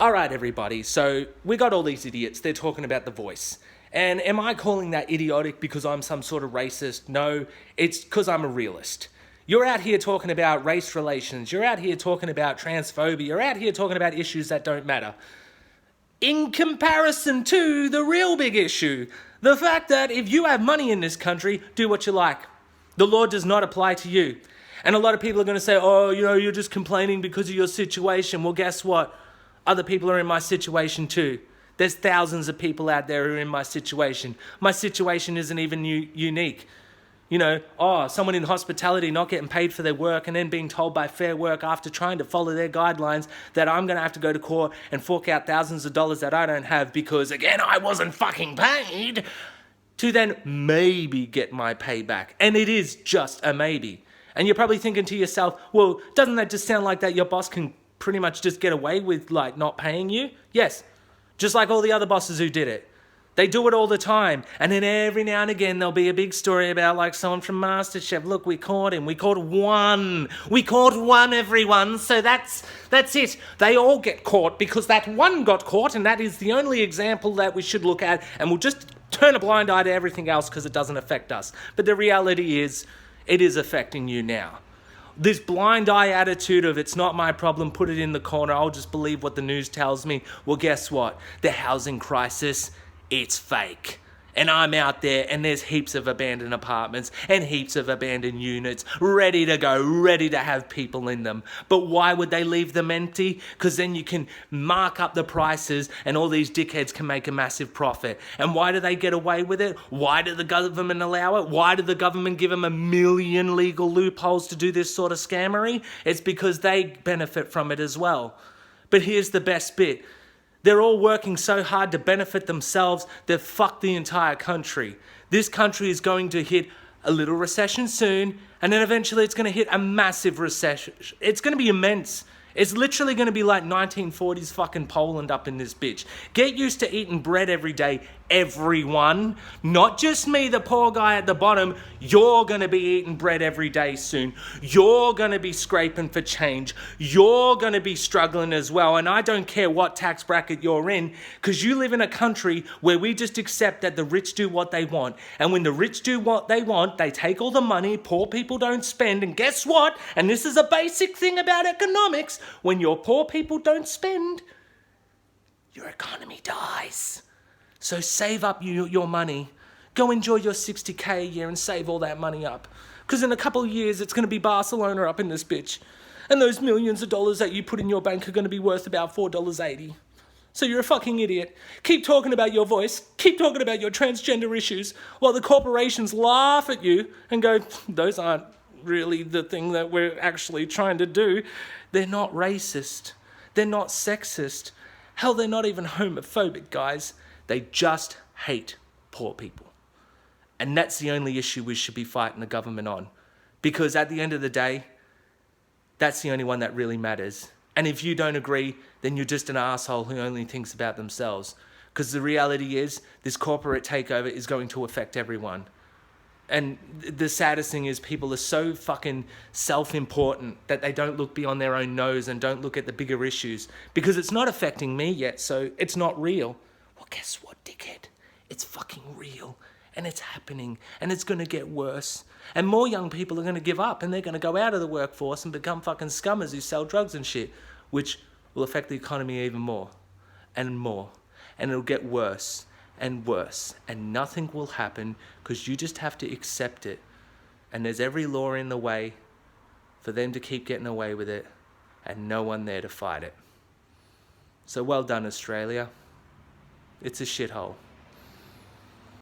All right, everybody. So we got all these idiots. They're talking about The Voice. And am I calling that idiotic because I'm some sort of racist? No, it's because I'm a realist. You're out here talking about race relations. You're out here talking about transphobia. You're out here talking about issues that don't matter. In comparison to the real big issue, the fact that if you have money in this country, do what you like. The law does not apply to you. And a lot of people are going to say, oh, you're just complaining because of your situation. Well, guess what? Other people are in my situation too. There's thousands of people out there who are in my situation. My situation isn't even unique. Someone in hospitality not getting paid for their work and then being told by Fair Work after trying to follow their guidelines that I'm going to have to go to court and fork out thousands of dollars that I don't have because, again, I wasn't fucking paid, to then maybe get my pay back. And it is just a maybe. And you're probably thinking to yourself, well, doesn't that just sound like that your boss can pretty much just get away with, not paying you? Yes. Just like all the other bosses who did it. They do it all the time. And then every now and again, there'll be a big story about someone from MasterChef. Look, we caught him. We caught one. We caught one, everyone. So that's it. They all get caught because that one got caught, and that is the only example that we should look at. And we'll just turn a blind eye to everything else because it doesn't affect us. But the reality is, it is affecting you now. This blind eye attitude of it's not my problem, put it in the corner, I'll just believe what the news tells me. Well, guess what? The housing crisis, it's fake. And I'm out there and there's heaps of abandoned apartments and heaps of abandoned units ready to go, ready to have people in them. But why would they leave them empty? Because then you can mark up the prices and all these dickheads can make a massive profit. And why do they get away with it? Why did the government allow it? Why did the government give them 1 million legal loopholes to do this sort of scammery? It's because they benefit from it as well. But here's the best bit. They're all working so hard to benefit themselves, they've fucked the entire country. This country is going to hit a little recession soon, and then eventually it's going to hit a massive recession. It's going to be immense. It's literally going to be like 1940s fucking Poland up in this bitch. Get used to eating bread every day, everyone. Not just me, the poor guy at the bottom. You're going to be eating bread every day soon. You're going to be scraping for change. You're going to be struggling as well. And I don't care what tax bracket you're in, because you live in a country where we just accept that the rich do what they want. And when the rich do what they want, they take all the money, poor people don't spend. And guess what? And this is a basic thing about economics. When your poor people don't spend, your economy dies. So save up your money. Go enjoy your 60k a year and save all that money up. Because in a couple of years, it's going to be Barcelona up in this bitch. And those millions of dollars that you put in your bank are going to be worth about $4.80. So you're a fucking idiot. Keep talking about your voice. Keep talking about your transgender issues while the corporations laugh at you and go, those aren't really the thing that we're actually trying to do. They're not racist. They're not sexist. Hell, they're not even homophobic, guys. They just hate poor people. And that's the only issue we should be fighting the government on. Because at the end of the day, that's the only one that really matters. And if you don't agree, then you're just an asshole who only thinks about themselves. Because the reality is, this corporate takeover is going to affect everyone. And the saddest thing is people are so fucking self-important that they don't look beyond their own nose and don't look at the bigger issues. Because it's not affecting me yet, so it's not real. Well, guess what, dickhead? It's fucking real. And it's happening. And it's going to get worse. And more young people are going to give up. And they're going to go out of the workforce and become fucking scummers who sell drugs and shit. Which will affect the economy even more. And more. And it'll get worse. And worse, and nothing will happen because you just have to accept it. And there's every law in the way for them to keep getting away with it, and no one there to fight it. So well done, Australia. It's a shithole.